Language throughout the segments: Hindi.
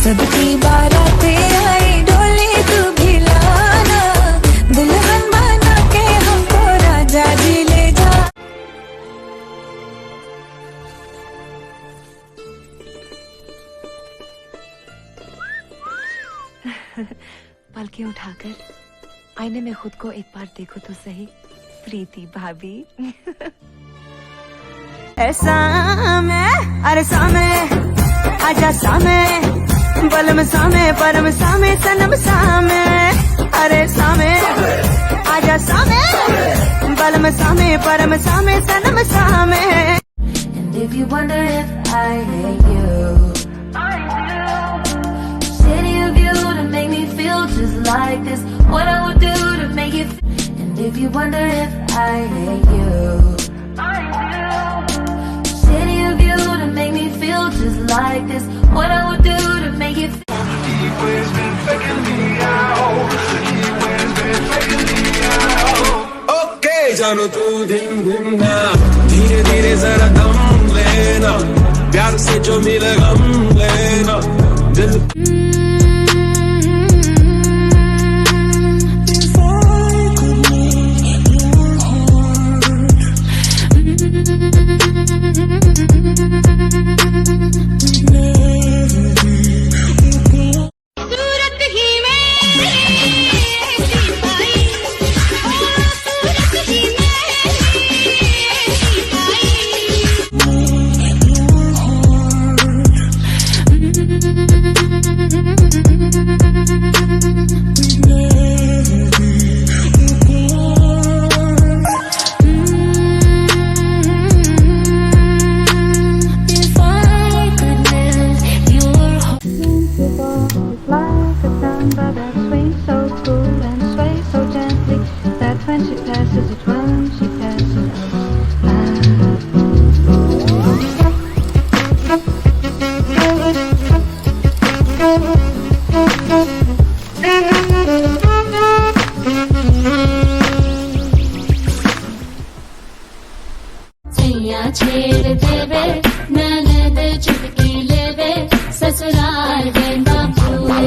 सबकी बारातें आई डोली तू भी लाना, दुल्हन बना के हमको राजा जी ले जा। पलकें उठाकर आईने में खुद को एक बार देखो तो सही, प्रीति भाभी। ऐसा मैं अरे सामे आजा सामे बलम सामे परम सामे सनम सामे अरे सामे आजा सामे बलम सामे परम सामे सनम सामे। And if you wonder if I hate you, shitty of you to make me feel just like this, what I would do to make you feel. And if you wonder if I hate you, shitty of you to make me feel just like this, what I would do to make you feel. He always been faking me out. He always been faking me out. Okay, जानो तू धिम धिम ना, धीरे धीरे जरा दम लेना, प्यार से जो मिले गम लेना, दिल छेड़ देवे ननद चुटकी लेवे ससुराल गेंदा फूल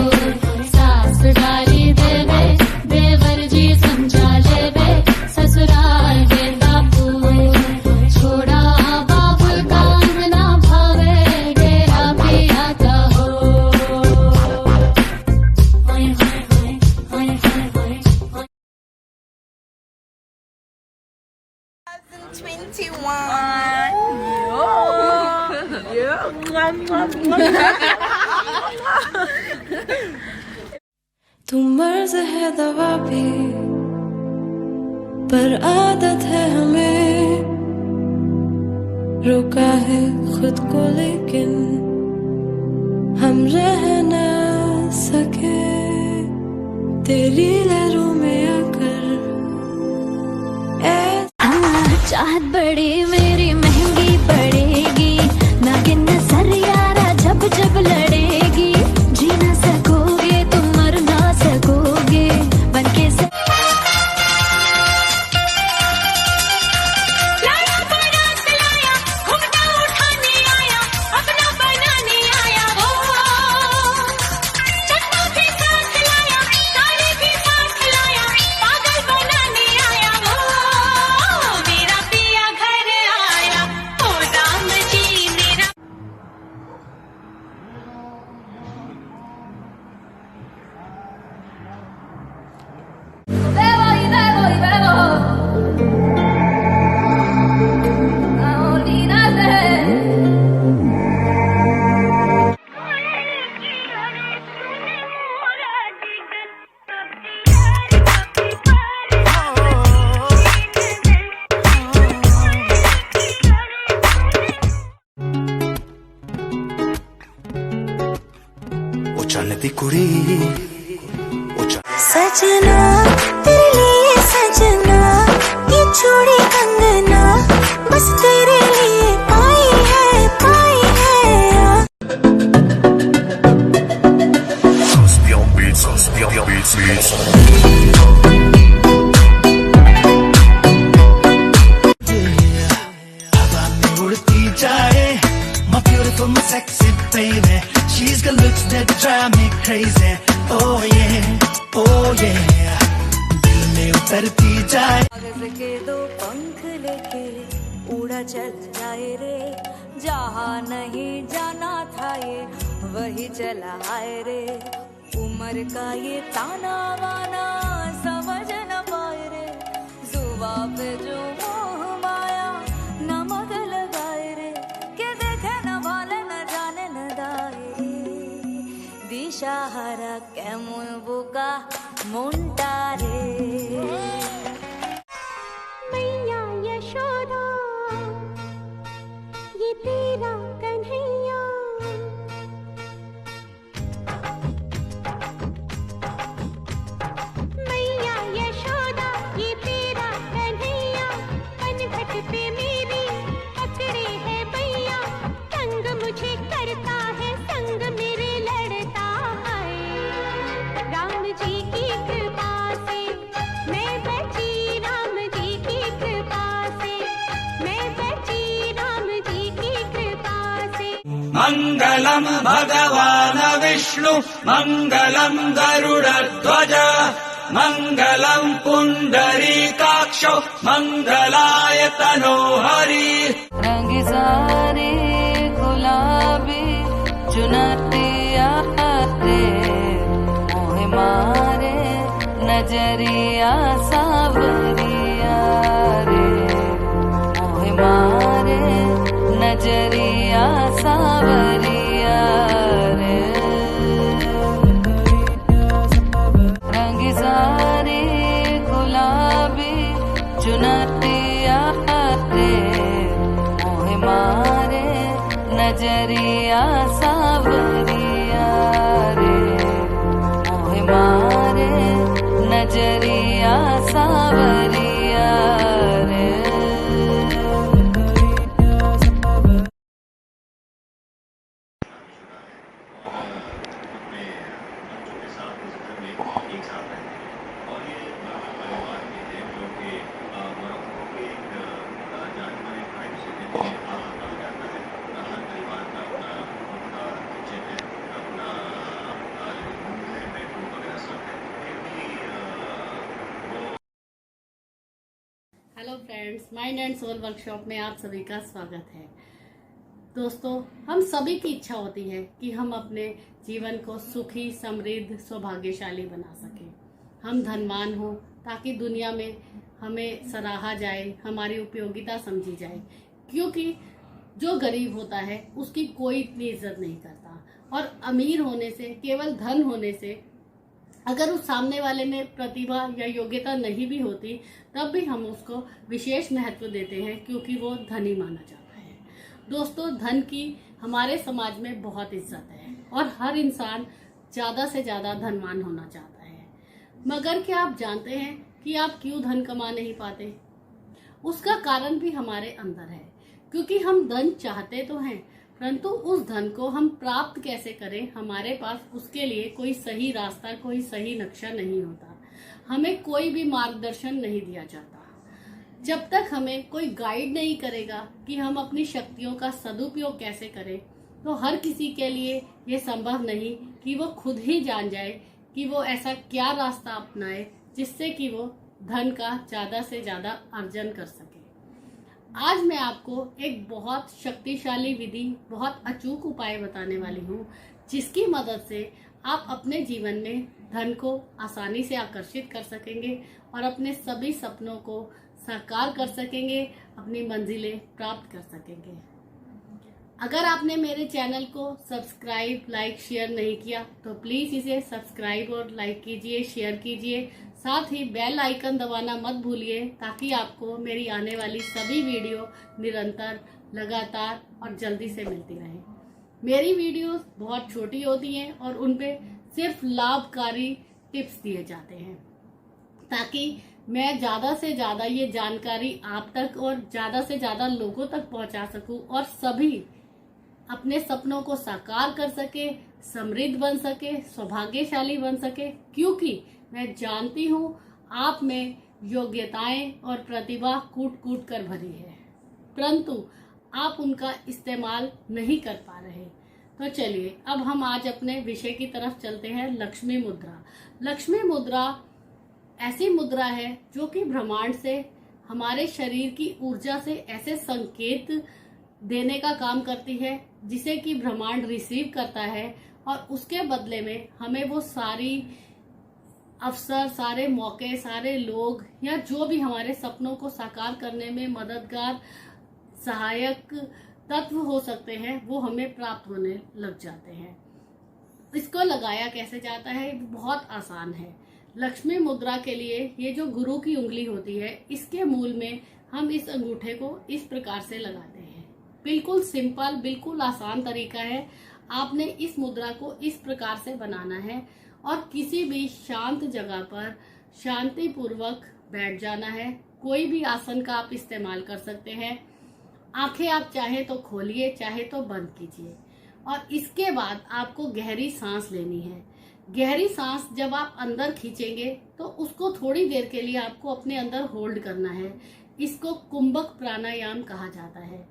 सास डाली देवे देवर जी समझा लेवे ससुराल गेंदा फूल छोड़ा बाबुल काम ना भावे डेरा पिया का हो। हाय हाय हाय हाय हाय हाय 21 तू मर्ज है दवा भी पर आदत है हमें, रोका है खुद को लेकिन हम रह न सके, तेरी लहरों में आकर चाहत बड़ी मेरी महंगी पड़ेगी, नागिन नजर यारा जब जब लड़ेगी, जी ना सकोगे तुम मर ना सकोगे बनके से लाया बड़ा लाया घुमटा उठाने आया अपना बनाने आया वो चट्टा भी साथ लाया साड़ी भी साथ लाया पागल बनाने आया वो मेरा पिया घर आया ओ राम जी मेरा। Bebo y bebo y bebo, a olvidarte. ओ चल दी कुड़ी सजना तेरे लिए सजना, ये चूड़ी कंगना बस तेरे लिए पाई है हवा में उड़ती जाए my beautiful beautiful, my sexy baby. She's got looks that drive me crazy. Oh yeah, दिल में उतरती जाए. कागज के दो पंख लेके उड़ा चल जाए रे, जहाँ नहीं जाना था ये वही चला आए रे. उम्र का ये ताना वाना समझ न पाए रे, जुबा पे जो मोह माया नमक लगाए रे, के देखे न भाले न जाने न दाए दिशाहारा केमन बुका मुंटारे. मैया यशोदा ये तेरा कन्हैया, मैया यशोदा ये तेरा कन्हैया, पनघट पे मेरी पकड़े है भैया, संग मुझे करता है संग मेरे लड़ता है. राम जी की कृपा से मैं बची, राम जी की कृपा से मैं बची, राम जी की कृपा से. मङ्गलम् भगवान् विष्णु, मङ्गलम् गरुडध्वज, मङ्गलम् पुण्डरीकाक्षो, मङ्गलाय तनोहरि. रंग सारे गुलाबी चुनरिया रे, मोहे मारे नजरिया सावरिया रे, मोहे मारे नजरिया सावरिया रे. रंग सारे गुलाबी चुनरिया रे, मोहे मारे नजरिया सावरिया रे, मोहे मारे नजरिया सावरिया रे. Hello friends, mind and soul workshop में आप सभी का स्वागत है. दोस्तों, हम सभी की इच्छा होती है कि हम अपने जीवन को सुखी, समृद्ध, सौभाग्यशाली बना सकें. हम धनवान हो ताकि दुनिया में हमें सराहा जाए, हमारी उपयोगिता समझी जाए. क्योंकि जो गरीब होता है उसकी कोई इतनी इज्जत नहीं करता, और अमीर होने से, केवल धन होने से, अगर उस सामने वाले में प्रतिभा या योग्यता नहीं भी होती तब भी हम उसको विशेष महत्व देते हैं, क्योंकि वो धनी माना जाता है. दोस्तों, धन की हमारे समाज में बहुत इज्जत है और हर इंसान ज़्यादा से ज़्यादा धनवान होना चाहता है. मगर क्या आप जानते हैं कि आप क्यों धन कमा नहीं पाते? उसका कारण भी हमारे अंदर है. क्योंकि हम धन चाहते तो हैं, परंतु उस धन को हम प्राप्त कैसे करें, हमारे पास उसके लिए कोई सही रास्ता, कोई सही नक्शा नहीं होता. हमें कोई भी मार्गदर्शन नहीं दिया जाता. जब तक हमें कोई गाइड नहीं करेगा कि हम अपनी शक्तियों का सदुपयोग कैसे करें, तो हर किसी के लिए ये संभव नहीं कि वो खुद ही जान जाए कि वो ऐसा क्या रास्ता अपनाए जिससे कि वो धन का ज्यादा से ज्यादा अर्जन कर सके. आज मैं आपको एक बहुत शक्तिशाली विधि, बहुत अचूक उपाय बताने वाली हूँ, जिसकी मदद से आप अपने जीवन में धन को आसानी से आकर्षित कर सकेंगे और अपने सभी सपनों को साकार कर सकेंगे, अपनी मंजिलें प्राप्त कर सकेंगे. अगर आपने मेरे चैनल को सब्सक्राइब, लाइक, शेयर नहीं किया तो प्लीज इसे सब्सक्राइब और लाइक कीजिए, शेयर कीजिए. साथ ही बेल आइकन दबाना मत भूलिए, ताकि आपको मेरी आने वाली सभी वीडियो निरंतर, लगातार और जल्दी से मिलती रहे. मेरी वीडियोस बहुत छोटी होती हैं और उनपे सिर्फ लाभकारी टिप्स दिए जाते हैं, ताकि मैं ज्यादा से ज्यादा ये जानकारी आप तक और ज्यादा से ज्यादा लोगों तक पहुंचा सकूं और सभी अपने सपनों को साकार कर सके, समृद्ध बन सके, सौभाग्यशाली बन सके. क्योंकि मैं जानती हूँ आप में योग्यताएं और प्रतिभा कूट कूट कर भरी है, परंतु आप उनका इस्तेमाल नहीं कर पा रहे। तो चलिए अब हम आज अपने विषय की तरफ चलते हैं। लक्ष्मी मुद्रा। लक्ष्मी मुद्रा ऐसी मुद्रा है जो कि ब्रह्मांड से, हमारे शरीर की ऊर्जा से ऐसे संकेत देने का काम करती है जिसे कि ब्रह्मांड रिसीव करता है और उसके बदले में हमें वो सारी अवसर, सारे मौके, सारे लोग या जो भी हमारे सपनों को साकार करने में मददगार, सहायक तत्व हो सकते हैं वो हमें प्राप्त होने लग जाते हैं। इसको लगाया कैसे जाता है? बहुत आसान है। लक्ष्मी मुद्रा के लिए ये जो गुरु की उंगली होती है, इसके मूल में हम इस अंगूठे को इस प्रकार से लगाते हैं। बिल्कुल सिंपल, बिल्कुल आसान तरीका है। आपने इस मुद्रा को इस प्रकार से बनाना है और किसी भी शांत जगह पर शांति पूर्वक बैठ जाना है। कोई भी आसन का आप इस्तेमाल कर सकते हैं। आंखें आप चाहे तो खोलिए, चाहे तो बंद कीजिए और इसके बाद आपको गहरी सांस लेनी है। गहरी सांस जब आप अंदर खींचेंगे तो उसको थोड़ी देर के लिए आपको अपने अंदर होल्ड करना है। इसको कुंभक प्राणायाम कहा जाता है।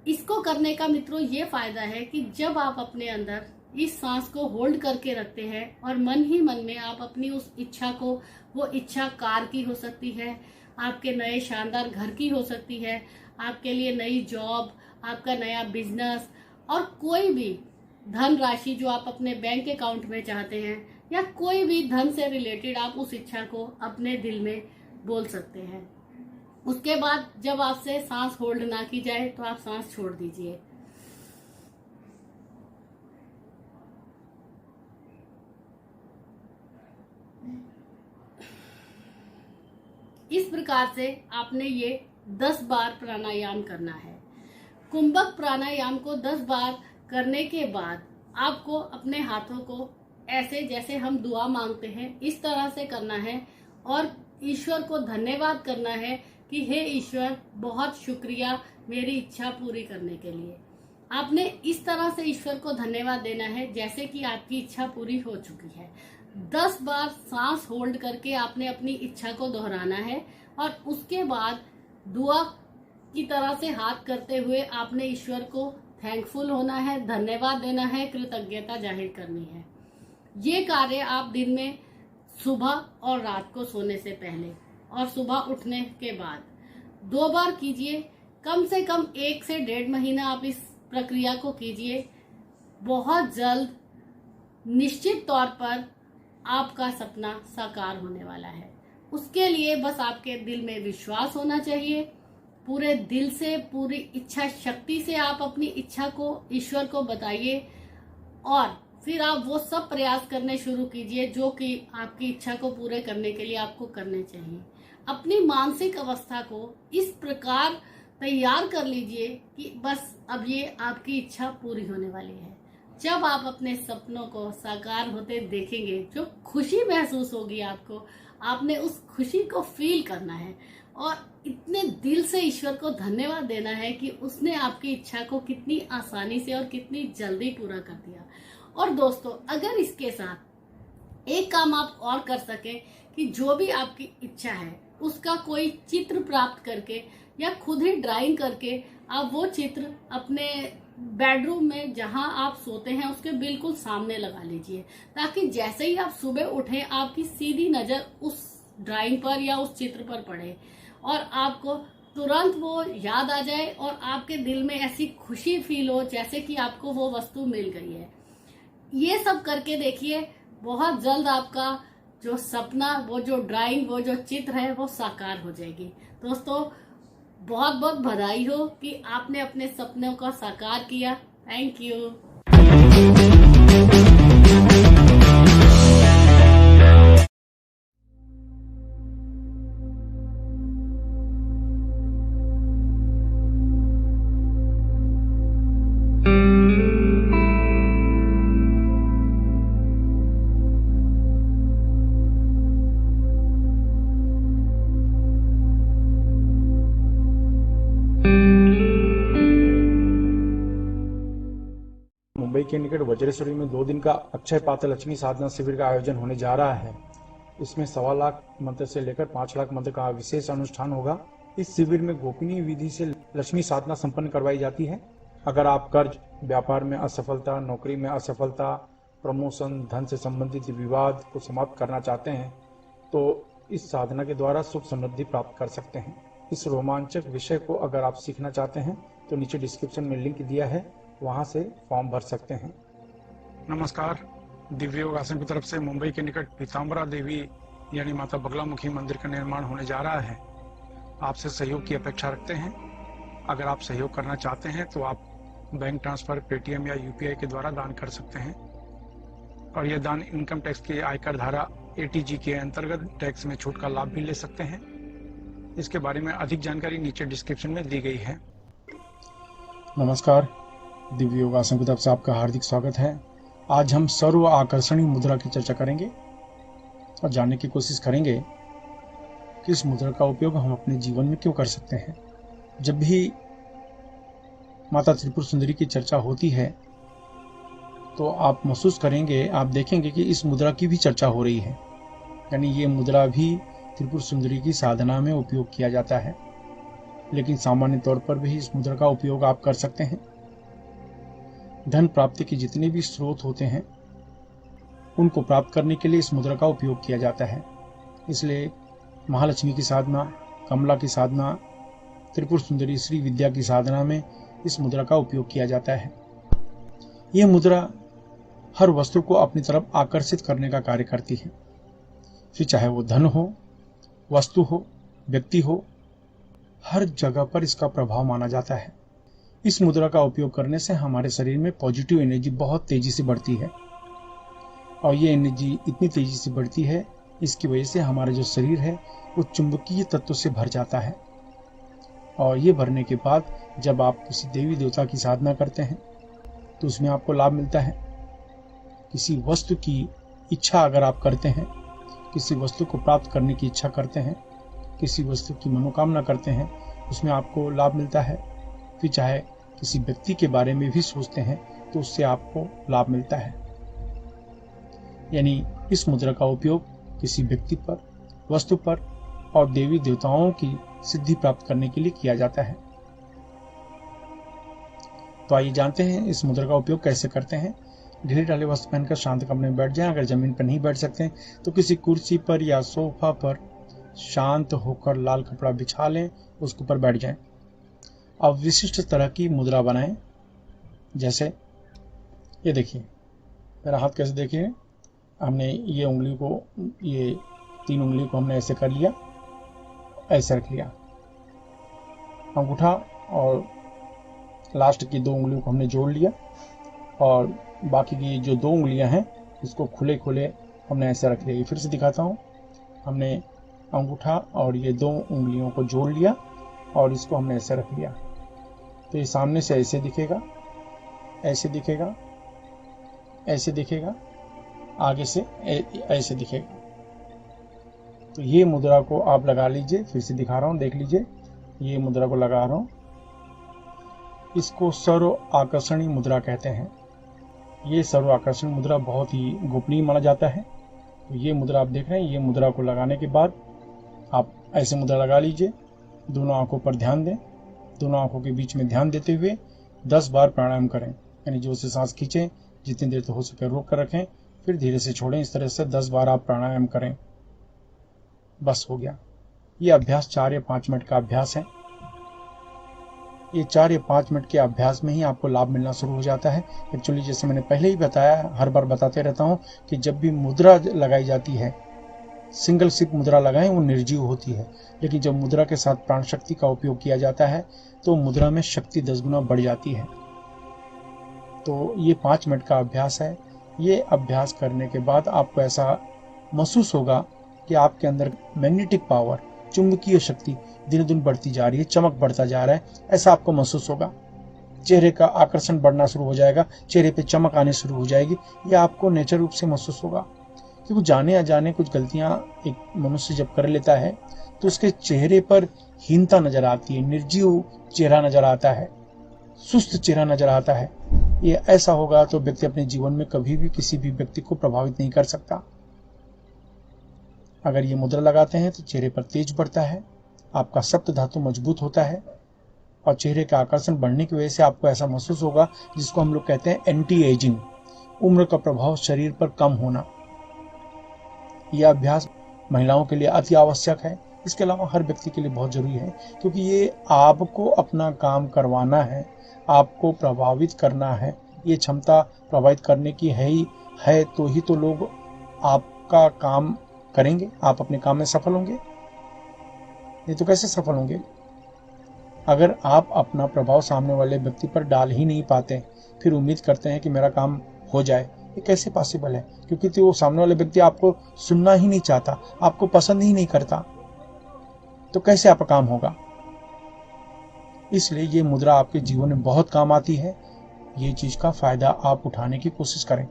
इसको करने का मित्रों ये फायदा है कि जब आप अपने अंदर इस सांस को होल्ड करके रखते हैं और मन ही मन में आप अपनी उस इच्छा को, वो इच्छा कार की हो सकती है, आपके नए शानदार घर की हो सकती है, आपके लिए नई जॉब, आपका नया बिजनेस और कोई भी धन राशि जो आप अपने बैंक अकाउंट में चाहते हैं या कोई भी धन से रिलेटेड आप उस इच्छा को अपने दिल में बोल सकते हैं। उसके बाद जब आपसे सांस होल्ड ना की जाए तो आप सांस छोड़ दीजिए। इस प्रकार से आपने ये 10 बार प्राणायाम करना है। कुंभक प्राणायाम को 10 बार करने के बाद आपको अपने हाथों को ऐसे, जैसे हम दुआ मांगते हैं, इस तरह से करना है और ईश्वर को धन्यवाद करना है कि हे ईश्वर, बहुत शुक्रिया मेरी इच्छा पूरी करने के लिए। आपने इस तरह से ईश्वर को धन्यवाद देना है जैसे कि आपकी इच्छा पूरी हो चुकी है। 10 बार सांस होल्ड करके आपने अपनी इच्छा को दोहराना है और उसके बाद दुआ की तरह से हाथ करते हुए आपने ईश्वर को थैंकफुल होना है, धन्यवाद देना है, कृतज्ञता जाहिर करनी है। ये कार्य आप दिन में सुबह और रात को सोने से पहले और सुबह उठने के बाद 2 बार कीजिए। कम से कम 1 से 1.5 महीना आप इस प्रक्रिया को कीजिए। बहुत जल्द निश्चित तौर पर आपका सपना साकार होने वाला है। उसके लिए बस आपके दिल में विश्वास होना चाहिए। पूरे दिल से, पूरी इच्छा शक्ति से आप अपनी इच्छा को ईश्वर को बताइए और फिर आप वो सब प्रयास करने शुरू कीजिए जो कि आपकी इच्छा को पूरे करने के लिए आपको करने चाहिए। अपनी मानसिक अवस्था को इस प्रकार तैयार कर लीजिए कि बस अब ये आपकी इच्छा पूरी होने वाली है। जब आप अपने सपनों को साकार होते देखेंगे, जो खुशी महसूस होगी आपको, आपने उस खुशी को फील करना है और इतने दिल से ईश्वर को धन्यवाद देना है कि उसने आपकी इच्छा को कितनी आसानी से और कितनी जल्दी पूरा कर दिया। और दोस्तों, अगर इसके साथ एक काम आप और कर सकें कि जो भी आपकी इच्छा है उसका कोई चित्र प्राप्त करके या खुद ही ड्राइंग करके आप वो चित्र अपने बेडरूम में जहां आप सोते हैं उसके बिल्कुल सामने लगा लीजिए, ताकि जैसे ही आप सुबह उठें आपकी सीधी नजर उस ड्राइंग पर या उस चित्र पर पड़े और आपको तुरंत वो याद आ जाए और आपके दिल में ऐसी खुशी फील हो जैसे कि आपको वो वस्तु मिल गई है। ये सब करके देखिए, बहुत जल्द आपका जो सपना, वो जो ड्राइंग, वो जो चित्र है वो साकार हो जाएगी। दोस्तों, बहुत बहुत बधाई हो कि आपने अपने सपनों को साकार किया। Thank you. मुंबई के निकट वज्रेश्वरी में 2 दिन का अक्षय पात्र लक्ष्मी साधना शिविर का आयोजन होने जा रहा है। इसमें 1.25 लाख मंत्र से लेकर 5 लाख मंत्र का विशेष अनुष्ठान होगा। इस शिविर में गोपनीय विधि से लक्ष्मी साधना संपन्न करवाई जाती है। अगर आप कर्ज, व्यापार में असफलता, नौकरी में असफलता, प्रमोशन, धन से संबंधित विवाद को समाप्त करना चाहते हैं तो इस साधना के द्वारा सुख समृद्धि प्राप्त कर सकते हैं। इस रोमांचक विषय को अगर आप सीखना चाहते हैं तो नीचे डिस्क्रिप्शन में लिंक दिया है, वहां से फॉर्म भर सकते हैं। नमस्कार। दिव्य योगासन की तरफ से मुंबई के निकट पीताम्बरा देवी यानी माता बगलामुखी मंदिर का निर्माण होने जा रहा है। आपसे सहयोग की अपेक्षा रखते हैं। अगर आप सहयोग करना चाहते हैं तो आप बैंक ट्रांसफर, पेटीएम या यूपीआई के द्वारा दान कर सकते हैं और यह दान इनकम टैक्स के आयकर धारा ATG के अंतर्गत टैक्स में छूट का लाभ भी ले सकते हैं। इसके बारे में अधिक जानकारी नीचे डिस्क्रिप्शन में दी गई है। नमस्कार। दिव्य योगासन की तरफ से आपका हार्दिक स्वागत है। आज हम सर्व आकर्षणीय मुद्रा की चर्चा करेंगे और जानने की कोशिश करेंगे कि इस मुद्रा का उपयोग हम अपने जीवन में क्यों कर सकते हैं। जब भी माता त्रिपुर सुंदरी की चर्चा होती है तो आप महसूस करेंगे, आप देखेंगे कि इस मुद्रा की भी चर्चा हो रही है। यानी ये मुद्रा भी त्रिपुर सुंदरी की साधना में उपयोग किया जाता है, लेकिन सामान्य तौर पर भी इस मुद्रा का उपयोग आप कर सकते हैं। धन प्राप्ति के जितने भी स्रोत होते हैं उनको प्राप्त करने के लिए इस मुद्रा का उपयोग किया जाता है। इसलिए महालक्ष्मी की साधना, कमला की साधना, त्रिपुर सुंदरी श्री विद्या की साधना में इस मुद्रा का उपयोग किया जाता है। यह मुद्रा हर वस्तु को अपनी तरफ आकर्षित करने का कार्य करती है, फिर चाहे वो धन हो, वस्तु हो, व्यक्ति हो, हर जगह पर इसका प्रभाव माना जाता है। इस मुद्रा का उपयोग करने से हमारे शरीर में पॉजिटिव एनर्जी बहुत तेजी से बढ़ती है और ये एनर्जी इतनी तेजी से बढ़ती है, इसकी वजह से हमारा जो शरीर है वो चुंबकीय तत्व से भर जाता है। और ये भरने के बाद जब आप किसी देवी देवता की साधना करते हैं तो उसमें आपको लाभ मिलता है। किसी वस्तु की इच्छा अगर आप करते हैं, किसी वस्तु को प्राप्त करने की इच्छा करते हैं, किसी वस्तु की मनोकामना करते हैं, उसमें आपको लाभ मिलता है। फिर चाहे किसी व्यक्ति के बारे में भी सोचते हैं तो उससे आपको लाभ मिलता है। यानी इस मुद्रा का उपयोग किसी व्यक्ति पर, वस्तु पर और देवी देवताओं की सिद्धि प्राप्त करने के लिए किया जाता है। तो आइए जानते हैं इस मुद्रा का उपयोग कैसे करते हैं। ढीले ढाले वस्त्र पहनकर शांत कमरे में बैठ जाएं। अगर जमीन पर नहीं बैठ सकते तो किसी कुर्सी पर या सोफा पर शांत होकर लाल कपड़ा बिछा लें, उसके ऊपर बैठ जाएं। अब विशिष्ट तरह की मुद्रा बनाएं। जैसे ये देखिए, मेरा हाथ कैसे देखिए, हमने ये उंगली को, ये 3 उंगली को हमने ऐसे कर लिया, ऐसे रख लिया। अंगूठा और लास्ट की 2 उंगलियों को हमने जोड़ लिया और बाकी की जो 2 उंगलियां हैं इसको खुले खुले हमने ऐसे रख लिया। फिर से दिखाता हूँ। हमने अंगूठा और ये 2 उंगलियों को जोड़ लिया और इसको हमने ऐसे रख लिया। तो ये सामने से ऐसे दिखेगा, ऐसे दिखेगा, ऐसे दिखेगा, आगे से ऐसे दिखेगा। तो ये मुद्रा को आप लगा लीजिए। फिर से दिखा रहा हूँ, देख लीजिए, ये मुद्रा को लगा रहा हूँ। इसको सर्व आकर्षणी मुद्रा कहते हैं। ये सर्व आकर्षण मुद्रा बहुत ही गोपनीय माना जाता है। तो ये मुद्रा आप देख रहे हैं, ये मुद्रा को लगाने के बाद आप ऐसे मुद्रा लगा लीजिए। दोनों आंखों पर ध्यान दें। दोनों आंखों के बीच में ध्यान देते हुए 10 बार प्राणायाम करें। यानी जोर से सांस खींचें, जितनी देर तो हो सके रोक कर रखें, फिर धीरे से छोड़ें। इस तरह से 10 बार आप प्राणायाम करें। बस हो गया। ये अभ्यास 4 या 5 मिनट का अभ्यास है। ये 4 या 5 मिनट के अभ्यास में ही आपको लाभ मिलना शुरू हो जाता है। एक्चुअली जैसे मैंने पहले ही बताया, हर बार बताते रहता हूँ कि जब भी मुद्रा लगाई जाती है, सिंगल सिप मुद्रा लगाएं, वो निर्जीव होती है। लेकिन जब मुद्रा के साथ प्राण शक्ति का उपयोग किया जाता है तो मुद्रा में शक्ति 10 गुना बढ़ जाती है। तो ये 5 मिनट का अभ्यास है। ये अभ्यास करने के बाद आपको ऐसा महसूस होगा कि आपके अंदर मैग्नेटिक पावर, चुंबकीय शक्ति दिन दिन बढ़ती जा रही है, चमक बढ़ता जा रहा है, ऐसा आपको महसूस होगा। चेहरे का आकर्षण बढ़ना शुरू हो जाएगा, चेहरे पे चमक आने शुरू हो जाएगी। ये आपको नेचर रूप से महसूस होगा। क्योंकि जाने अजाने कुछ गलतियां एक मनुष्य जब कर लेता है तो उसके चेहरे पर हीनता नजर आती है, निर्जीव चेहरा नजर आता है, सुस्त चेहरा नजर आता है। ये ऐसा होगा तो व्यक्ति अपने जीवन में कभी भी किसी भी व्यक्ति को प्रभावित नहीं कर सकता। अगर ये मुद्रा लगाते हैं तो चेहरे पर तेज बढ़ता है, आपका सप्त धातु मजबूत होता है और चेहरे का आकर्षण बढ़ने की वजह से आपको ऐसा महसूस होगा, जिसको हम लोग कहते हैं एंटी एजिंग, उम्र का प्रभाव शरीर पर कम होना। यह अभ्यास महिलाओं के लिए अति आवश्यक है, इसके अलावा हर व्यक्ति के लिए बहुत जरूरी है, क्योंकि ये आपको अपना काम करवाना है, आपको प्रभावित करना है। ये क्षमता प्रभावित करने की है तो ही तो लोग आपका काम करेंगे, आप अपने काम में सफल होंगे। नहीं तो कैसे सफल होंगे? अगर आप अपना प्रभाव सामने वाले व्यक्ति पर डाल ही नहीं पाते, फिर उम्मीद करते हैं कि मेरा काम हो जाए, ये कैसे पॉसिबल है? क्योंकि तो वो सामने वाले व्यक्ति आपको सुनना ही नहीं चाहता, आपको पसंद ही नहीं करता, तो कैसे आपका काम होगा? इसलिए ये मुद्रा आपके जीवन में बहुत काम आती है। ये चीज का फायदा आप उठाने की कोशिश करें।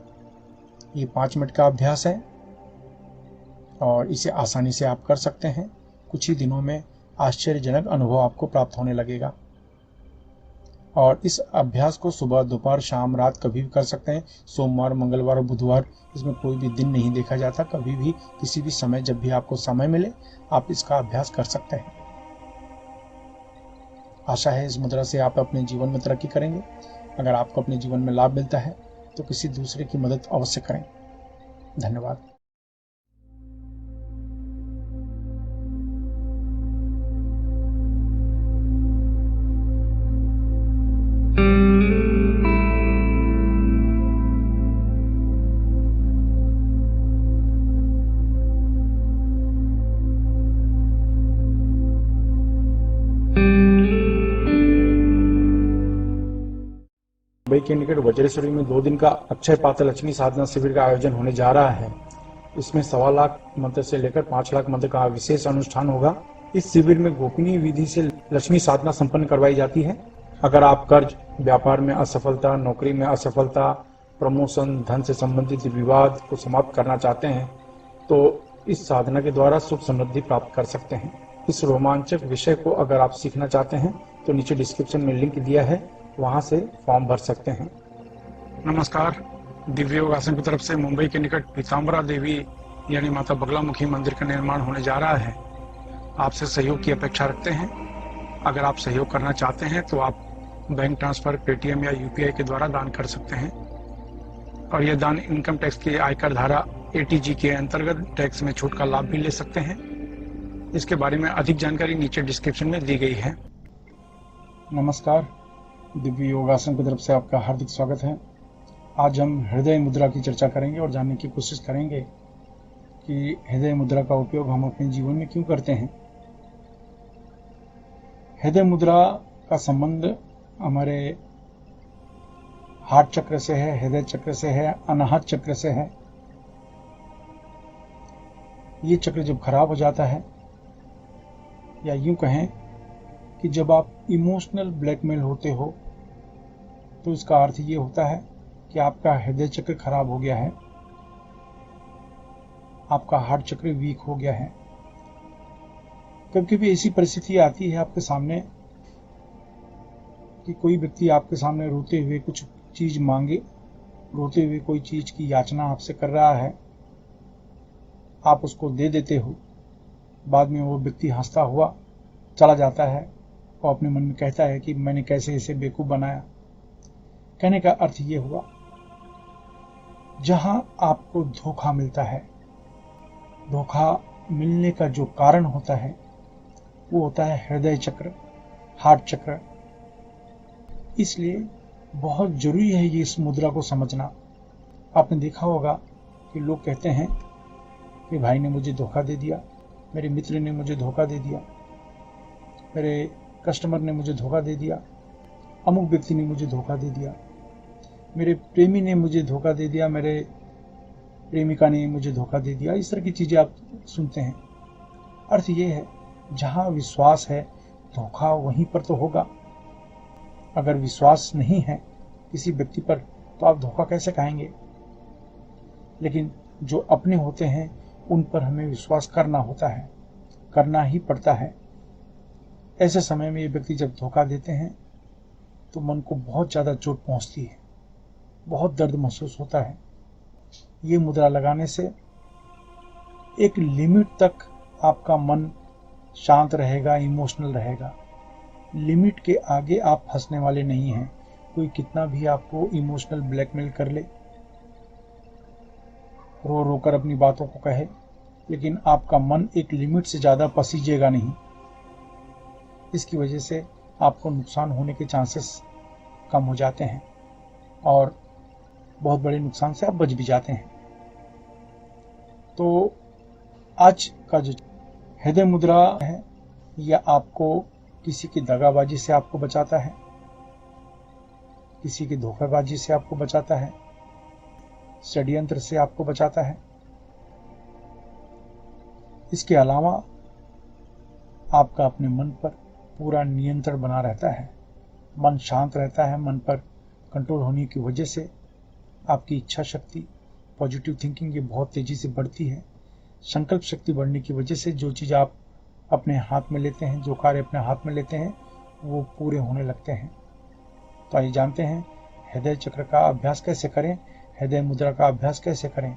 ये 5 मिनट का अभ्यास है और इसे आसानी से आप कर सकते हैं। कुछ ही दिनों में आश्चर्यजनक अनुभव आपको प्राप्त होने लगेगा। और इस अभ्यास को सुबह, दोपहर, शाम, रात कभी भी कर सकते हैं। सोमवार, मंगलवार और बुधवार, इसमें कोई भी दिन नहीं देखा जाता। कभी भी, किसी भी समय, जब भी आपको समय मिले, आप इसका अभ्यास कर सकते हैं। आशा है इस मुद्रा से आप अपने जीवन में तरक्की करेंगे। अगर आपको अपने जीवन में लाभ मिलता है तो किसी दूसरे की मदद अवश्य करें। धन्यवाद। मुंबई के निकट वज्रेश्वरी में 2 दिन का अक्षय पात्र लक्ष्मी साधना शिविर का आयोजन होने जा रहा है। इसमें 1.25 लाख मंत्र से लेकर 5 लाख मंत्र का विशेष अनुष्ठान होगा। इस शिविर में गोपनीय विधि से लक्ष्मी साधना संपन्न करवाई जाती है। अगर आप कर्ज, व्यापार में असफलता, नौकरी में असफलता, प्रमोशन, धन से संबंधित विवाद को समाप्त करना चाहते हैं तो इस साधना के द्वारा सुख समृद्धि प्राप्त कर सकते हैं। इस रोमांचक विषय को अगर आप सीखना चाहते हैं तो नीचे डिस्क्रिप्शन में लिंक दिया है, वहां से फॉर्म भर सकते हैं। नमस्कार। दिव्य योगासन की तरफ से मुंबई के निकट पीताम्बरा देवी यानी माता बगलामुखी मंदिर का निर्माण होने जा रहा है। आपसे सहयोग की अपेक्षा रखते हैं। अगर आप सहयोग करना चाहते हैं तो आप बैंक ट्रांसफर, पेटीएम या यूपीआई के द्वारा दान कर सकते हैं और यह दान इनकम टैक्स की आयकर धारा ATG के अंतर्गत टैक्स में छूट का लाभ भी ले सकते हैं। इसके बारे में अधिक जानकारी नीचे डिस्क्रिप्शन में दी गई है। नमस्कार। दिव्य योगासन की तरफ से आपका हार्दिक स्वागत है। आज हम हृदय मुद्रा की चर्चा करेंगे और जानने की कोशिश करेंगे कि हृदय मुद्रा का उपयोग हम अपने जीवन में क्यों करते हैं। हृदय मुद्रा का संबंध हमारे हार्ट चक्र से है, हृदय चक्र से है, अनाहत चक्र से है। ये चक्र जब खराब हो जाता है, या यूं कहें कि जब आप इमोशनल ब्लैकमेल होते हो, तो इसका अर्थ ये होता है कि आपका हृदय चक्र खराब हो गया है, आपका हार्ट चक्र वीक हो गया है। कभी कभी ऐसी परिस्थिति आती है आपके सामने कि कोई व्यक्ति आपके सामने रोते हुए कुछ चीज मांगे, रोते हुए कोई चीज की याचना आपसे कर रहा है, आप उसको दे देते हो। बाद में वो व्यक्ति हंसता हुआ चला जाता है और अपने मन में कहता है कि मैंने कैसे इसे बेवकूफ बनाया। कहने का अर्थ ये हुआ, जहां आपको धोखा मिलता है, धोखा मिलने का जो कारण होता है वो होता है हृदय चक्र, हार्ट चक्र। इसलिए बहुत जरूरी है ये इस मुद्रा को समझना। आपने देखा होगा कि लोग कहते हैं कि भाई ने मुझे धोखा दे दिया, मेरे मित्र ने मुझे धोखा दे दिया, मेरे कस्टमर ने मुझे धोखा दे दिया, अमुक व्यक्ति ने मुझे धोखा दे दिया, मेरे प्रेमी ने मुझे धोखा दे दिया, मेरे प्रेमिका ने मुझे धोखा दे दिया। इस तरह की चीजें आप सुनते हैं। अर्थ ये है, जहां विश्वास है धोखा वहीं पर तो होगा। अगर विश्वास नहीं है किसी व्यक्ति पर तो आप धोखा कैसे खाएंगे। लेकिन जो अपने होते हैं उन पर हमें विश्वास करना होता है, करना ही पड़ता है। ऐसे समय में ये व्यक्ति जब धोखा देते हैं तो मन को बहुत ज्यादा चोट पहुंचती है, बहुत दर्द महसूस होता है। ये मुद्रा लगाने से एक लिमिट तक आपका मन शांत रहेगा, इमोशनल रहेगा। लिमिट के आगे आप फंसने वाले नहीं हैं। कोई कितना भी आपको इमोशनल ब्लैकमेल कर ले, रो रो कर अपनी बातों को कहे, लेकिन आपका मन एक लिमिट से ज़्यादा पसीजेगा नहीं। इसकी वजह से आपको नुकसान होने के चांसेस कम हो जाते हैं और बहुत बड़े नुकसान से आप बच भी जाते हैं। तो आज का जो हृदय मुद्रा है, यह आपको किसी की दगाबाजी से आपको बचाता है, किसी की धोखेबाजी से आपको बचाता है, षड्यंत्र से आपको बचाता है। इसके अलावा आपका अपने मन पर पूरा नियंत्रण बना रहता है। मन शांत रहता है। मन पर कंट्रोल होने की वजह से आपकी इच्छा शक्ति, पॉजिटिव थिंकिंग ये बहुत तेजी से बढ़ती है। संकल्प शक्ति बढ़ने की वजह से जो चीज़ आप अपने हाथ में लेते हैं, जो कार्य अपने हाथ में लेते हैं, वो पूरे होने लगते हैं। तो आइए जानते हैं हृदय चक्र का अभ्यास कैसे करें, हृदय मुद्रा का अभ्यास कैसे करें।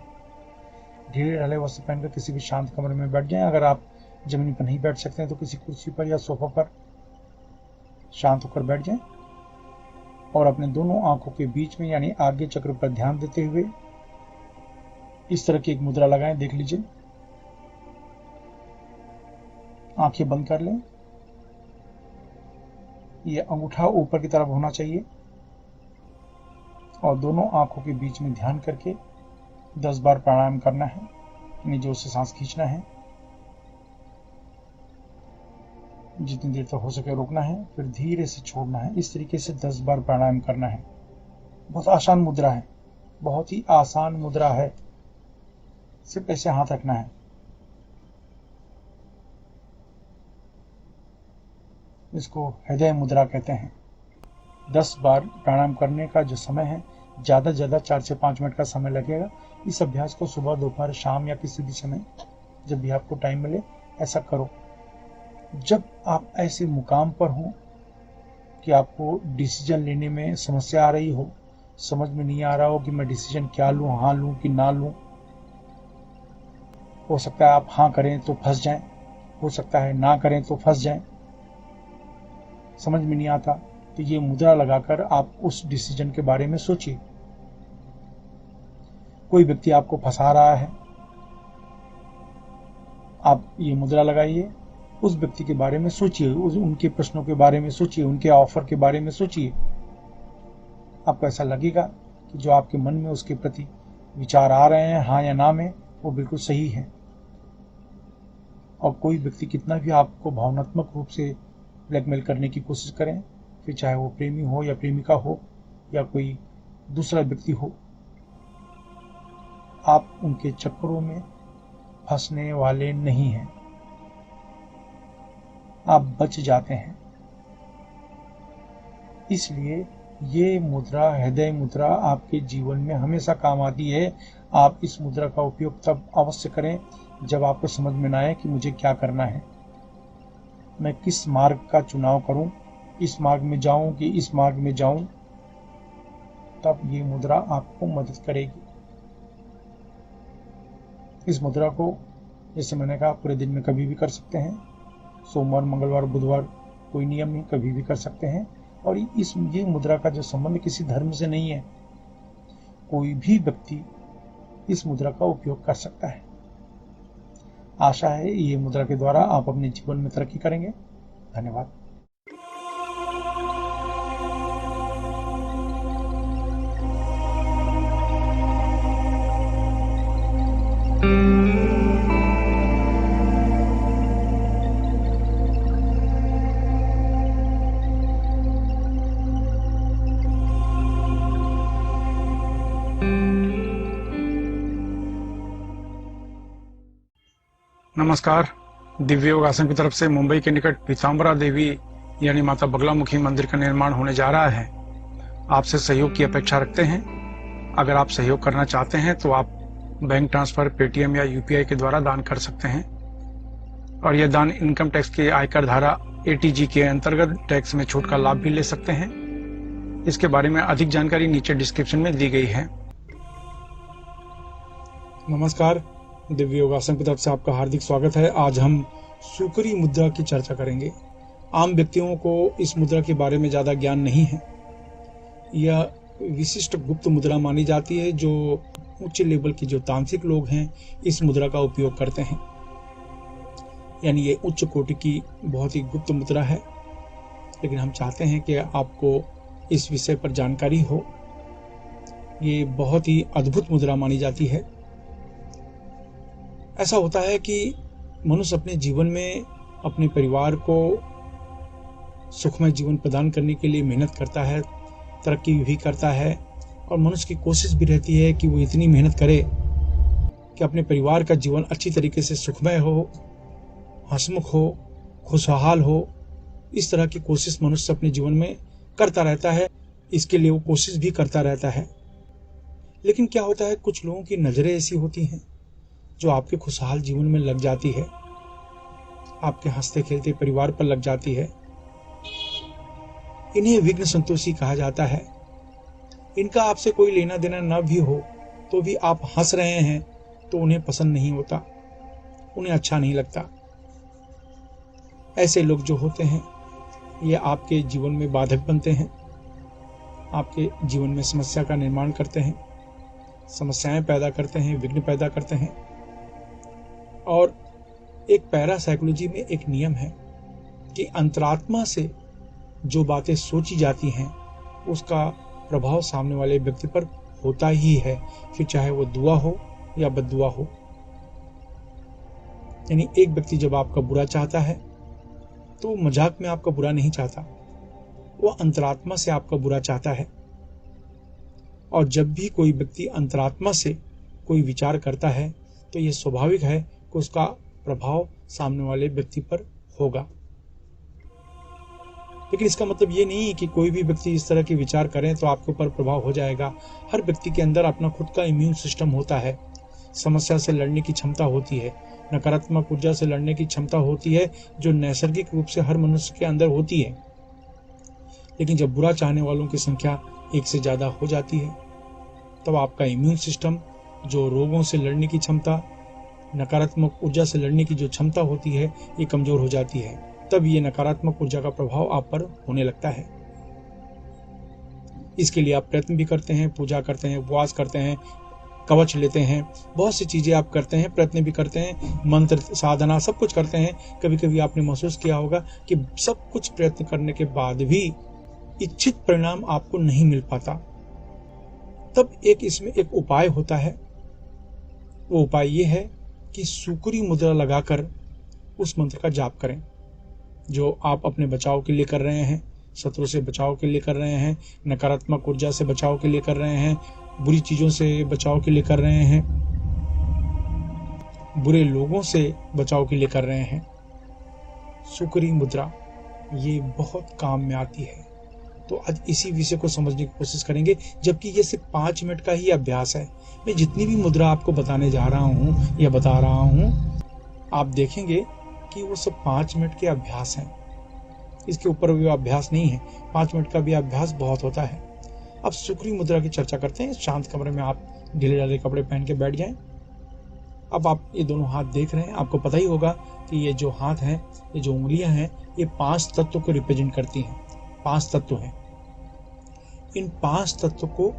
ढीले ढाले वस्त्र पहनकर किसी भी शांत कमरे में बैठ जाएं। अगर आप जमीन पर नहीं बैठ सकते हैं तो किसी कुर्सी पर या सोफा पर शांत होकर बैठ जाएं और अपने दोनों आंखों के बीच में यानी आगे चक्र पर ध्यान देते हुए इस तरह की एक मुद्रा लगाएं। देख लीजिए, आंखें बंद कर लें। यह अंगूठा ऊपर की तरफ होना चाहिए और दोनों आंखों के बीच में ध्यान करके 10 बार प्राणायाम करना है, यानी जोर से सांस खींचना है। जितनी देर तक हो सके रोकना है, फिर धीरे से छोड़ना है। इस तरीके से 10 बार प्राणायाम करना है। बहुत आसान मुद्रा है, बहुत ही आसान मुद्रा है। सिर्फ ऐसे हाथ रखना है। इसको हृदय मुद्रा कहते हैं। 10 बार प्राणायाम करने का जो समय है, ज़्यादा से ज़्यादा 4 से 5 मिनट का समय लगेगा। इस अभ्यास को सुबह, दोपहर, शाम या किसी भी समय जब भी आपको टाइम मिले ऐसा करो। जब आप ऐसे मुकाम पर हो कि आपको डिसीजन लेने में समस्या आ रही हो, समझ में नहीं आ रहा हो कि मैं डिसीजन क्या लूँ, हाँ लूँ कि ना लूँ, हो सकता है आप हाँ करें तो फंस जाएं, हो सकता है ना करें तो फंस जाएं, समझ में नहीं आता, तो ये मुद्रा लगाकर आप उस डिसीजन के बारे में सोचिए। कोई व्यक्ति आपको फंसा रहा है, आप ये मुद्रा लगाइए, उस व्यक्ति के बारे में सोचिए, उनके प्रश्नों के बारे में सोचिए, उनके ऑफर के बारे में सोचिए। आपको ऐसा लगेगा कि जो आपके मन में उसके प्रति विचार आ रहे हैं, हाँ या ना में, वो बिल्कुल सही है। और कोई व्यक्ति कितना भी आपको भावनात्मक रूप से ब्लैकमेल करने की कोशिश करें, फिर चाहे वो प्रेमी हो या प्रेमिका हो या कोई दूसरा व्यक्ति हो, आप उनके चक्करों में फंसने वाले नहीं हैं, आप बच जाते हैं। इसलिए ये मुद्रा, हृदय मुद्रा, आपके जीवन में हमेशा काम आती है। आप इस मुद्रा का उपयोग तब अवश्य करें जब आपको समझ में ना आए कि मुझे क्या करना है, मैं किस मार्ग का चुनाव करूं, इस मार्ग में जाऊं कि इस मार्ग में जाऊं, तब ये मुद्रा आपको मदद करेगी। इस मुद्रा को, जैसे मैंने कहा, पूरे दिन में कभी भी कर सकते हैं। सोमवार, मंगलवार, बुधवार कोई नियम नहीं, कभी भी कर सकते हैं। और ये मुद्रा का जो संबंध किसी धर्म से नहीं है, कोई भी व्यक्ति इस मुद्रा का उपयोग कर सकता है। आशा है ये मुद्रा के द्वारा आप अपने जीवन में तरक्की करेंगे। धन्यवाद। नमस्कार। दिव्य योगासन की तरफ से मुंबई के निकट पीताम्बरा देवी यानी माता बगलामुखी मंदिर का निर्माण होने जा रहा है। आपसे सहयोग की अपेक्षा रखते हैं। अगर आप सहयोग करना चाहते हैं तो आप बैंक ट्रांसफर, पेटीएम या यूपीआई के द्वारा दान कर सकते हैं और यह दान इनकम टैक्स के आयकर धारा ATG के अंतर्गत टैक्स में छूट का लाभ भी ले सकते हैं। इसके बारे में अधिक जानकारी नीचे डिस्क्रिप्शन में दी गई है। नमस्कार। दिव्य योगासन की तरफ से आपका हार्दिक स्वागत है। आज हम सूकरी मुद्रा की चर्चा करेंगे। आम व्यक्तियों को इस मुद्रा के बारे में ज़्यादा ज्ञान नहीं है। यह विशिष्ट गुप्त मुद्रा मानी जाती है जो उच्च लेवल के जो तांत्रिक लोग हैं इस मुद्रा का उपयोग करते हैं। यानी ये उच्च कोटि की बहुत ही गुप्त मुद्रा है, लेकिन हम चाहते हैं कि आपको इस विषय पर जानकारी हो। ये बहुत ही अद्भुत मुद्रा मानी जाती है। ऐसा होता है कि मनुष्य अपने जीवन में अपने परिवार को सुखमय जीवन प्रदान करने के लिए मेहनत करता है, तरक्की भी करता है, और मनुष्य की कोशिश भी रहती है कि वो इतनी मेहनत करे कि अपने परिवार का जीवन अच्छी तरीके से सुखमय हो, हंसमुख हो, खुशहाल हो। इस तरह की कोशिश मनुष्य अपने जीवन में करता रहता है, इसके लिए वो कोशिश भी करता रहता है। लेकिन क्या होता है, कुछ लोगों की नजरें ऐसी होती हैं जो आपके खुशहाल जीवन में लग जाती है, आपके हंसते खेलते परिवार पर लग जाती है। इन्हें विघ्न संतोषी कहा जाता है। इनका आपसे कोई लेना देना न भी हो तो भी आप हंस रहे हैं तो उन्हें पसंद नहीं होता, उन्हें अच्छा नहीं लगता। ऐसे लोग जो होते हैं ये आपके जीवन में बाधक बनते हैं, आपके जीवन में समस्या का निर्माण करते हैं, समस्याएं पैदा करते हैं, विघ्न पैदा करते हैं। और एक पैरासाइकोलॉजी में एक नियम है कि अंतरात्मा से जो बातें सोची जाती हैं उसका प्रभाव सामने वाले व्यक्ति पर होता ही है, फिर चाहे वो दुआ हो या बद्दुआ हो। यानी एक व्यक्ति जब आपका बुरा चाहता है तो वो मजाक में आपका बुरा नहीं चाहता, वो अंतरात्मा से आपका बुरा चाहता है। और जब भी कोई व्यक्ति अंतरात्मा से कोई विचार करता है तो यह स्वाभाविक है कि उसका प्रभाव सामने वाले व्यक्ति पर होगा। लेकिन इसका मतलब ये नहीं कि कोई भी व्यक्ति इस तरह के विचार करें तो आपके ऊपर प्रभाव हो जाएगा। हर व्यक्ति के अंदर अपना खुद का इम्यून सिस्टम होता है, समस्या से लड़ने की क्षमता होती है, नकारात्मक ऊर्जा से लड़ने की क्षमता होती है, जो नैसर्गिक रूप से हर मनुष्य के अंदर होती है। लेकिन जब बुरा चाहने वालों की संख्या एक से ज्यादा हो जाती है तब आपका इम्यून सिस्टम, जो रोगों से लड़ने की क्षमता, नकारात्मक ऊर्जा से लड़ने की जो क्षमता होती है, ये कमजोर हो जाती है। तब ये नकारात्मक ऊर्जा का प्रभाव आप पर होने लगता है। इसके लिए आप प्रयत्न भी करते हैं, पूजा करते हैं, उपवास करते हैं, कवच लेते हैं, बहुत सी चीजें आप करते हैं, प्रयत्न भी करते हैं, मंत्र साधना सब कुछ करते हैं। कभी कभी आपने महसूस किया होगा कि सब कुछ प्रयत्न करने के बाद भी इच्छित परिणाम आपको नहीं मिल पाता। तब इसमें एक उपाय होता है। वो उपाय ये है कि सूकरी मुद्रा लगाकर उस मंत्र का जाप करें जो आप अपने बचाव के लिए कर रहे हैं, शत्रु से बचाव के लिए कर रहे हैं, नकारात्मक ऊर्जा से बचाव के लिए कर रहे हैं, बुरी चीजों से बचाव के लिए कर रहे हैं, बुरे लोगों से बचाव के लिए कर रहे हैं। सूकरी मुद्रा ये बहुत काम में आती है। तो आज इसी विषय को समझने की कोशिश करेंगे, जबकि ये सिर्फ 5 मिनट का ही अभ्यास है। मैं जितनी भी मुद्रा आपको बताने जा रहा हूँ या बता रहा हूँ, आप देखेंगे कि वो सब 5 मिनट के अभ्यास हैं। इसके ऊपर भी अभ्यास नहीं है, 5 मिनट का भी अभ्यास बहुत होता है। अब सूकरी मुद्रा की चर्चा करते हैं। शांत कमरे में आप ढीले ढाले कपड़े पहन के बैठ जाएं। अब आप ये दोनों हाथ देख रहे हैं, आपको पता ही होगा कि ये जो हाथ हैं, ये जो उंगलियां हैं, ये 5 तत्व को रिप्रेजेंट करती हैं। 5 तत्व हैं। इन 5 तत्व को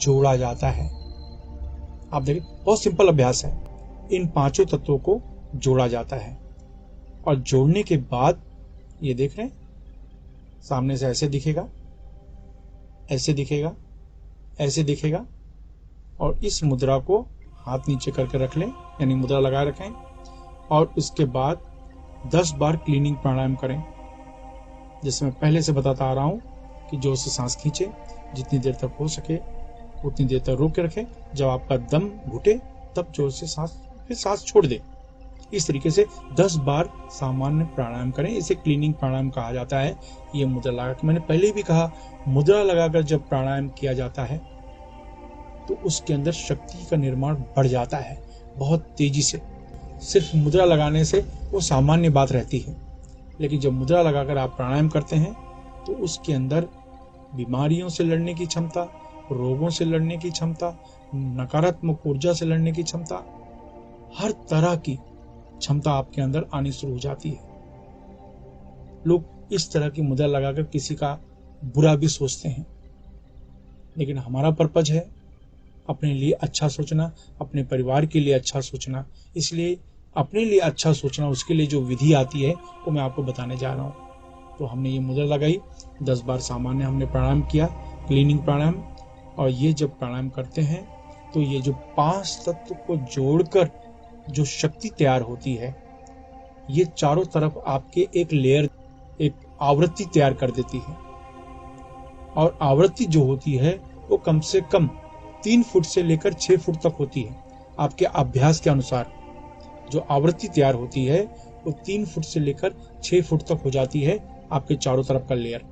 जोड़ा जाता है। आप देखिए, बहुत सिंपल अभ्यास है। इन 5 तत्वों को जोड़ा जाता है और जोड़ने के बाद ये देख रहे हैं, सामने से ऐसे दिखेगा, ऐसे दिखेगा, ऐसे दिखेगा। और इस मुद्रा को हाथ नीचे करके रख लें, यानी मुद्रा लगाए रखें, और उसके बाद 10 बार क्लीनिंग प्राणायाम करें। जैसे मैं पहले से बताता आ रहा हूं कि जोर से सांस खींचे, जितनी देर तक हो सके उतनी देर तक रोक के रखें। जब आपका दम घुटे तब जोर से फिर सांस छोड़ दे। इस तरीके से 10 बार सामान्य प्राणायाम करें। इसे क्लीनिंग प्राणायाम कहा जाता है। ये मुद्रा लगाकर, मैंने पहले भी कहा, मुद्रा लगाकर जब प्राणायाम किया जाता है तो उसके अंदर शक्ति का निर्माण बढ़ जाता है बहुत तेजी से। सिर्फ मुद्रा लगाने से वो सामान्य बात रहती है, लेकिन जब मुद्रा लगाकर आप प्राणायाम करते हैं तो उसके अंदर बीमारियों से लड़ने की क्षमता, रोगों से लड़ने की क्षमता, नकारात्मक ऊर्जा से लड़ने की क्षमता, हर तरह की क्षमता आपके अंदर आनी शुरू हो जाती है। लोग इस तरह की मुद्रा लगाकर किसी का बुरा भी सोचते हैं, लेकिन हमारा पर्पज है अपने लिए अच्छा सोचना, अपने परिवार के लिए अच्छा सोचना। इसलिए अपने लिए अच्छा सोचना, उसके लिए जो विधि आती है वो मैं आपको बताने जा रहा हूँ। तो हमने ये मुद्रा लगाई, 10 बार सामान्य हमने प्राणायाम किया, क्लीनिंग प्राणायाम। और ये जब प्राणायाम करते हैं तो ये जो 5 तत्व को जोड़कर जो शक्ति तैयार होती है, ये चारों तरफ आपके एक लेयर, एक आवृत्ति तैयार कर देती है। और आवृत्ति जो होती है वो कम से कम 3 फुट से लेकर 6 फुट तक होती है। आपके अभ्यास के अनुसार जो आवृत्ति तैयार होती है वो 3 फुट से लेकर 6 फुट तक हो जाती है। आपके चारों तरफ का लेयर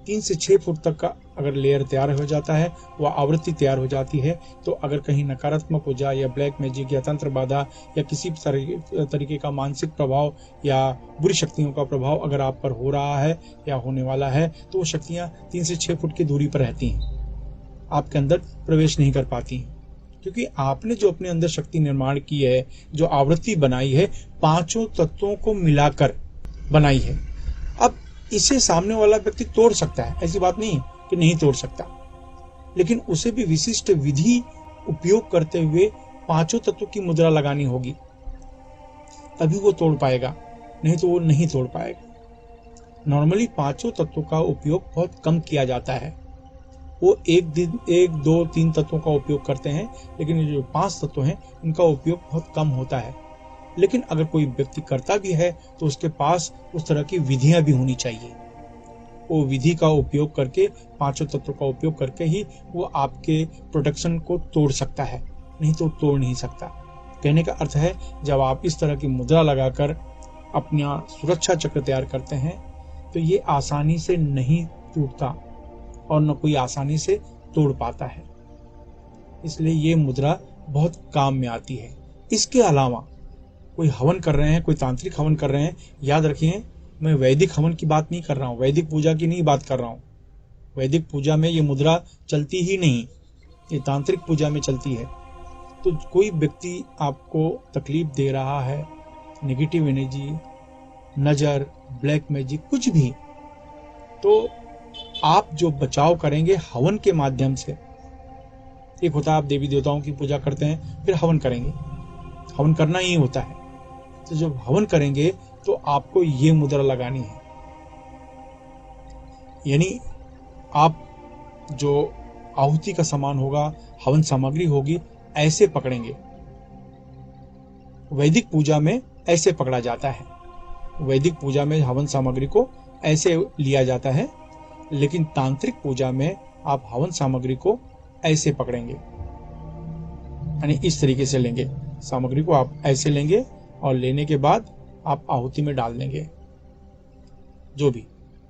3 से 6 फुट तक का अगर लेयर तैयार हो जाता है, वह आवृत्ति तैयार हो जाती है, तो अगर कहीं नकारात्मक ऊर्जा या ब्लैक मैजिक या तंत्र बाधा या किसी तरीके का मानसिक प्रभाव या बुरी शक्तियों का प्रभाव अगर आप पर हो रहा है या होने वाला है, तो वो शक्तियां 3 से 6 फुट की दूरी पर रहती हैं, आपके अंदर प्रवेश नहीं कर पाती हैं। क्योंकि आपने जो अपने अंदर शक्ति निर्माण की है, जो आवृत्ति बनाई है, 5 तत्वों को मिलाकर बनाई है। अब इसे सामने वाला व्यक्ति तोड़ सकता है, ऐसी बात नहीं है कि नहीं तोड़ सकता, लेकिन उसे भी विशिष्ट विधि उपयोग करते हुए 5 तत्वों की मुद्रा लगानी होगी, तभी वो तोड़ पाएगा, नहीं तो वो नहीं तोड़ पाएगा। नॉर्मली 5 तत्वों का उपयोग बहुत कम किया जाता है। वो 1, 2, 3 तत्वों का उपयोग करते हैं, लेकिन ये जो 5 तत्व हैं इनका उपयोग बहुत कम होता है। लेकिन अगर कोई व्यक्ति करता भी है तो उसके पास उस तरह की विधियां भी होनी चाहिए। वो विधि का उपयोग करके, 5 तत्वों का उपयोग करके ही वो आपके प्रोटेक्शन को तोड़ सकता है, नहीं तो तोड़ नहीं सकता। कहने का अर्थ है, जब आप इस तरह की मुद्रा लगाकर अपना सुरक्षा चक्र तैयार करते हैं तो ये आसानी से नहीं टूटता और न कोई आसानी से तोड़ पाता है। इसलिए ये मुद्रा बहुत काम में आती है। इसके अलावा कोई हवन कर रहे हैं, कोई तांत्रिक हवन कर रहे हैं, याद रखिए मैं वैदिक हवन की बात नहीं कर रहा हूँ, वैदिक पूजा की नहीं बात कर रहा हूँ। वैदिक पूजा में ये मुद्रा चलती ही नहीं, ये तांत्रिक पूजा में चलती है। तो कोई व्यक्ति आपको तकलीफ दे रहा है, नेगेटिव एनर्जी, नजर, ब्लैक मैजिक, कुछ भी, तो आप जो बचाव करेंगे हवन के माध्यम से, एक होता है आप देवी देवताओं की पूजा करते हैं फिर हवन करेंगे, हवन करना ही होता है। तो जब हवन करेंगे तो आपको ये मुद्रा लगानी है, यानी आप जो आहुति का सामान होगा, हवन सामग्री होगी, ऐसे पकड़ेंगे। वैदिक पूजा में ऐसे पकड़ा जाता है, वैदिक पूजा में हवन सामग्री को ऐसे लिया जाता है, लेकिन तांत्रिक पूजा में आप हवन सामग्री को ऐसे पकड़ेंगे, यानी इस तरीके से लेंगे। सामग्री को आप ऐसे लेंगे और लेने के बाद आप आहुति में डाल देंगे। जो भी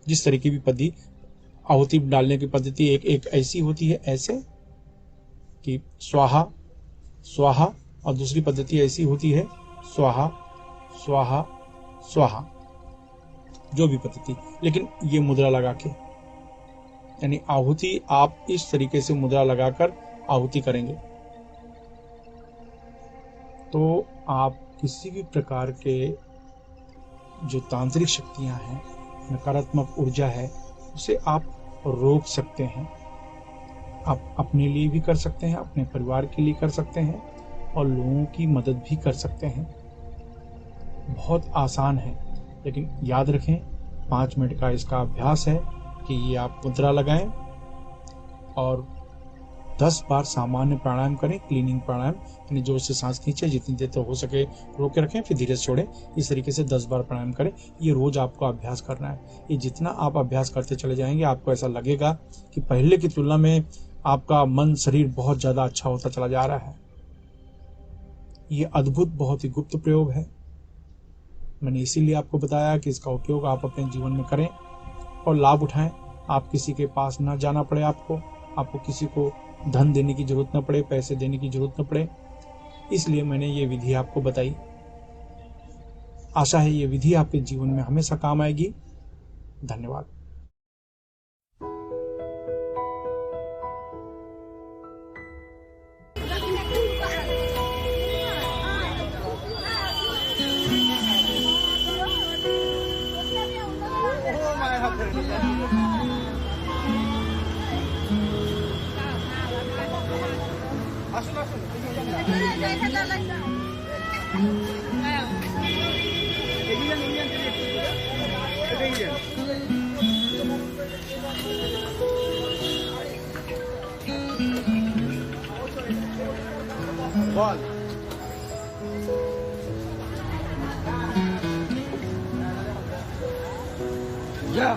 जिस तरीके की पद्धति, आहुति डालने की पद्धति एक ऐसी होती है, ऐसे कि स्वाहा स्वाहा, और दूसरी पद्धति ऐसी होती है स्वाहा स्वाहा स्वाहा, जो भी पद्धति, लेकिन ये मुद्रा लगा के, यानी आहुति आप इस तरीके से मुद्रा लगाकर आहुति करेंगे तो आप किसी भी प्रकार के जो तांत्रिक शक्तियां हैं, नकारात्मक ऊर्जा है, उसे आप रोक सकते हैं। आप अपने लिए भी कर सकते हैं, अपने परिवार के लिए कर सकते हैं, और लोगों की मदद भी कर सकते हैं। बहुत आसान है, लेकिन याद रखें 5 मिनट का इसका अभ्यास है कि ये आप मुद्रा लगाएं और 10 बार सामान्य प्राणायाम करें, क्लीनिंग प्राणायाम, यानी जोर से सांस खींचे, जितनी देर तक हो सके रोक के रखें, फिर धीरे से छोड़ें। इस तरीके से 10 बार प्राणायाम करें। ये रोज आपको अभ्यास करना है। ये जितना आप अभ्यास करते चले जाएंगे, आपको ऐसा लगेगा कि पहले की तुलना में आपका मन, शरीर बहुत ज्यादा अच्छा होता चला जा रहा है। ये अद्भुत, बहुत ही गुप्त प्रयोग है। मैंने इसीलिए आपको बताया कि इसका उपयोग आप अपने जीवन में करें और लाभ उठाएं। आप किसी के पास ना जाना पड़े, आपको किसी को धन देने की जरूरत न पड़े, पैसे देने की जरूरत न पड़े। इसलिए मैंने ये विधि आपको बताई। आशा है ये विधि आपके जीवन में हमेशा काम आएगी। धन्यवाद। বল যা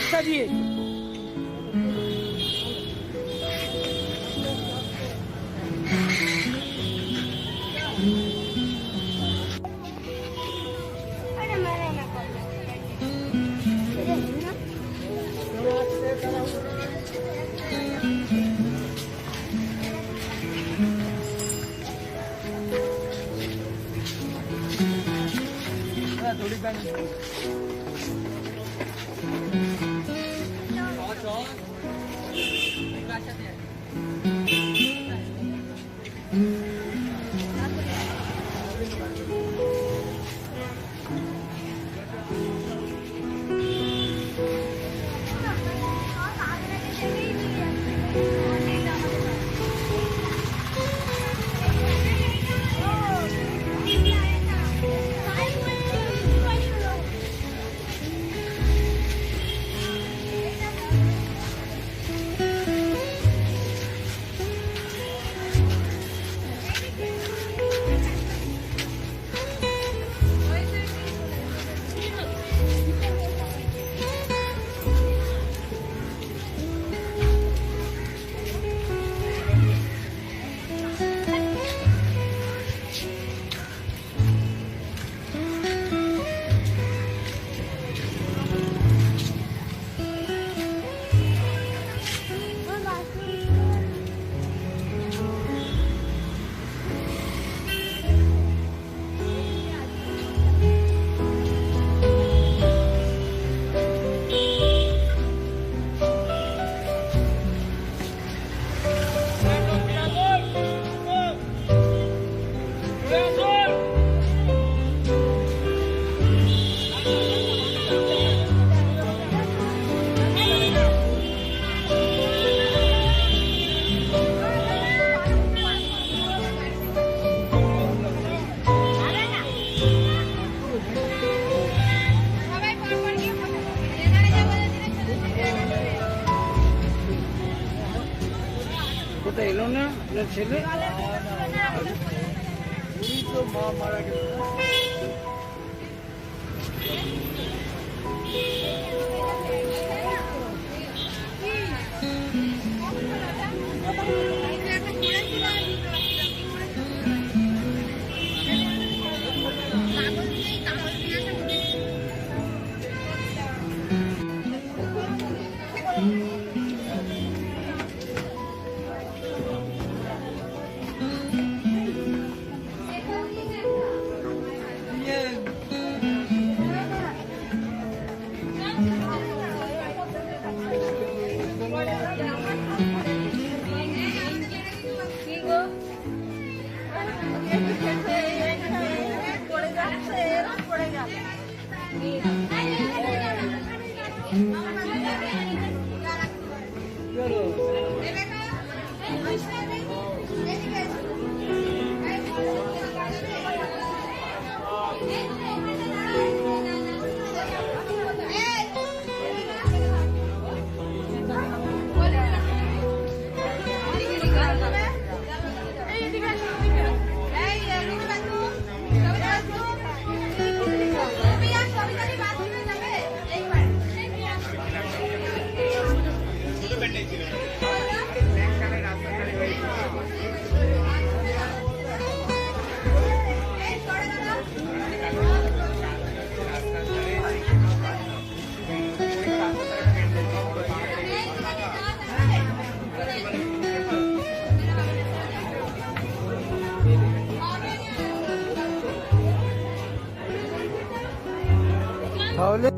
রাস্তা দিয়ে কোথায় এলো না আপনার ছেলে মা মারা গেছে তাহলে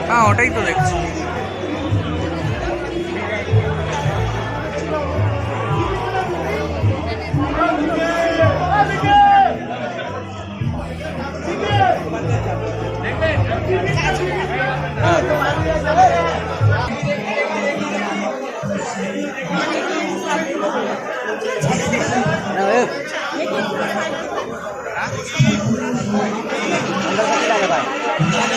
হ্যাঁ ওটাই তো দেখছি। अंदर से भाई